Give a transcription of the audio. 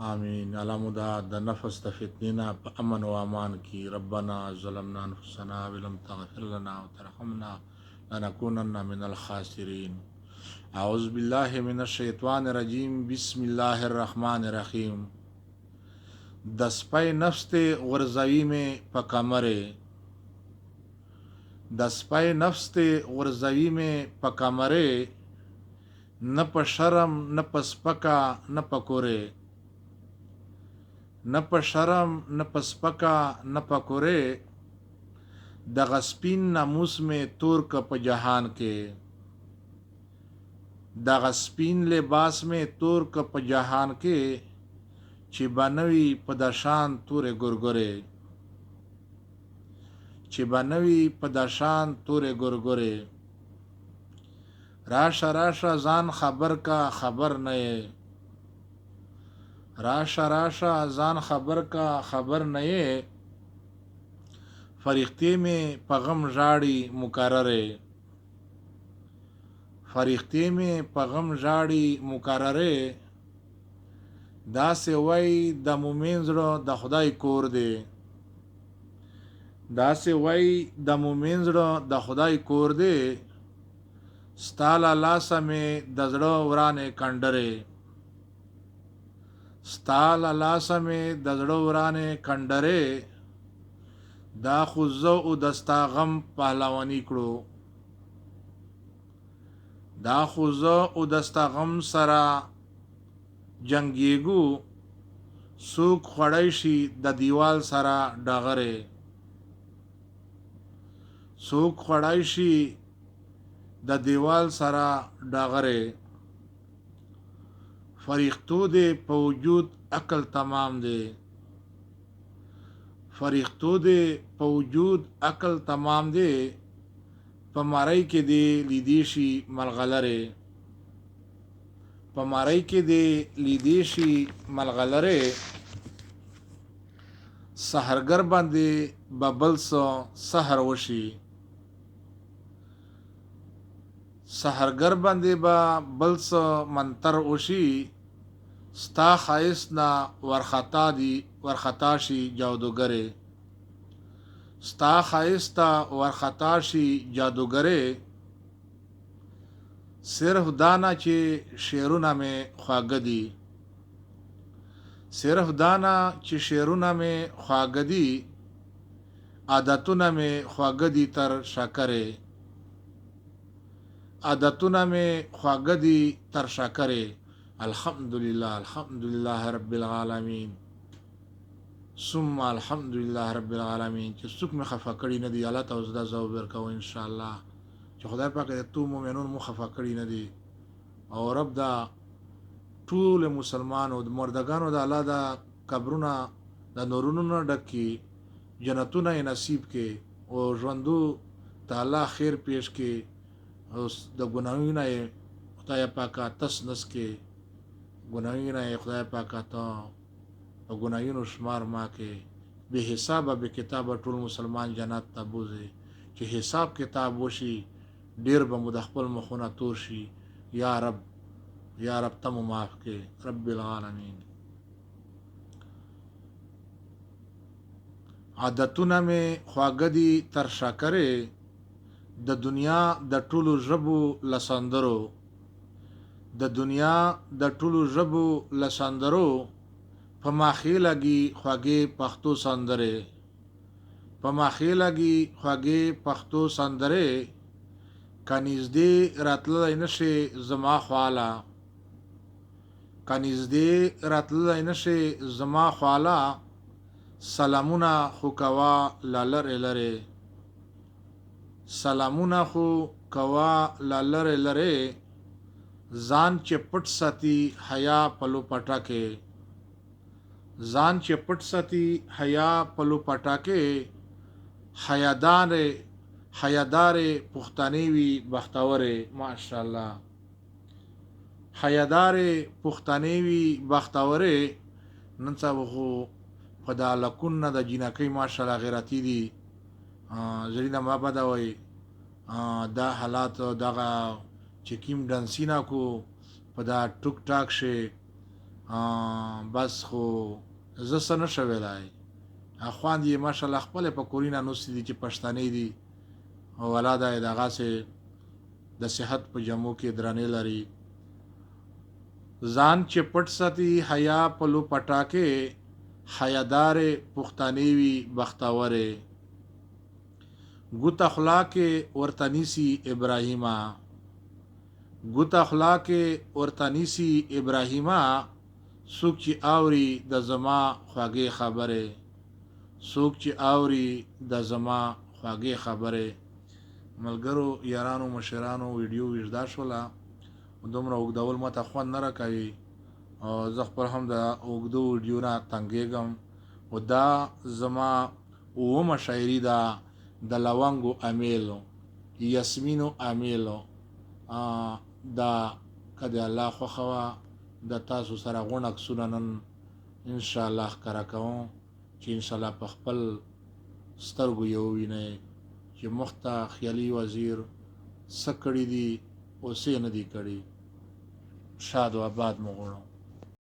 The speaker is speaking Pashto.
آمین. علامدا د نفس د فتنینا په امن و امان کی ربنا ظلمنا انفسنا ولم تغفر لنا وترحمنا لنكونن من الخاسرین. اعوذ بالله من الشیطان الرجیم. بسم الله الرحمن الرحیم. د سپی نفس ته غرزوی میں په کمره، د سپی نفس ته غرزوی میں په کمره، نه په شرم نه په سپکا نه په کوره، نه په شرم نه په سپکا نه په کوره، دغه سپین ناموس میں تور که په جهان کې، دغه سپین لباس میں تور که په جهان کې، چې بنوي په دشان تورې ګورګورې، چې بنوي په دشان تورې ګورګورې. راشه راشه ځان خبر کا خبر نه یې، راشه راشه ځان خبر کا خبر نه یې، فرښتې مې په غم ژاړي مکررې، فرښتې مې په غم ژاړي مکررې. داسې وای د مومن زړه د خدای کور دی، داسې وای د مومن زړه د خدای کور دی، ستا له لاسه مې د زړه ورانې کنډرې، ستا له لاسه مې د زړه ورانې کنډرې. دا خو زه او د ستا غم پهلواني کړو، دا خو زه او د ستا غم سره جنګیږو، څوک خوړی شي د دیوال سره ډغرې، څوک خوړی شي د دیوال سره ډغرې. فرښتو دې په وجود عقل تمام دی، فرښتو دې په وجود عقل تمام دی، په مړی کې دې لیدې شي ملغلرې، په مړی کې دې لیدې شي ملغلرې. سحرګر باندې به بل څه سحر وشي، سحرګر باندې به بل څه منتر وشي، ستا ښایست نه ورخطا دي ورخطا شي جادوګرې، ستا ښایست ته ورخطا شي جادوګرې. صرف دانا چې شعرونه مې خواږه دي، صرف دانا چې شعرونه مې خواږه دي، عادتونه مې خواږه دي تر شکرې، عادتونه مې خواږه دي تر شکرې. الحمدلله الحمدلله رب العالمین ثم الحمدلله رب العالمین. چې څوک مې خفه کړي نه دي الله ته اوس دا ځواب ورکوو انشاءالله، چې خدای پاک د تو مؤمنون مو خفه کړي نه دي، او رب دا ټول مسلمانو د مردگانو د الله دا قبرونه د نورونو نه ډک کړي، جنتونه یې نصیب کړي، او ژوندو ته الله خیر پیش کړي، او د ګناهونو یې خدای پاکه تس نس کړي، ګناهونه یې خدای پاکه ته او ګناهونو شمار ما کې بے حسابه بے کتابه ټول مسلمان جنت ته بوځي، چې حساب کتاب وشي ډیر به مو د خپل مخونه تور شي. یا رب یا رب ته مو معاف کې رب العالمین. عادتونه مې خواږه دي تر شکرې، د دنیا د ټولو ژبو لسندرو، د دنیا د ټولو ژبو لسندرو، په ماخې لګي خوږې پښتو سندرې، په ماخې لګي خوږې پښتو سندرې. که نږدې راتللی نشې زما خواله، که نږدې راتللی نشې زما خواله، سلامونه خو کوه له لرې لرې، سلامونه خو کوه له لرې لرې. ځان چې پټ ساتي حیا پلو پټه کې، ځان چې پټ ساتي حیا پلو پټه کې، حیادارې پښتنې وي بختورې. ماشاءالله حیادارې پښتنې وي بختورې. نن سبا خو په دا لکون نه د جینکۍ ماشاءالله غیرتي دي، زرینه ما بده وای دا حالات دغه چې کیم ډانسینا کو په دا ټوک ټاک شي بس خو زه څه نشه ویلی خوند یې ماشاءالله خپلې په کورینه نوستې دي چې پښتنې دي او اولاده یې دغسې د صحت په جمو کې درنې لري ځان چې پټ ساتي حیا په لو پټاکې حیادارې پښتنې وي بختورې ګوت اخلاقې ورته نیسي ابراهیمه ګوت اخلاقې ورته نیسي ابراهیمه څوک چې اوري د زما خواږې خبرې څوک چې اوري د زما خواږې خبرې ملګرو یارانو مشرانو ویډیو وژدا شوله دومره اوږدول ماته خوند نه راکوي او زه خپل هم د اوږدو ویډیو نه تنګېږم او دا زما اومه شاعري ده د لونګو امیلو یاسمینو امیلو دا که د الله خوښه وه د تاسو سره غونډ عکسونه نن انشاءالله ښکاره کوم چې انشاءالله په خپل سترګو یې ووینئ چې مخ ته خیالي وزیر څه کړي دي او څه یې نه دي کړي شاد و آباد مو غواړم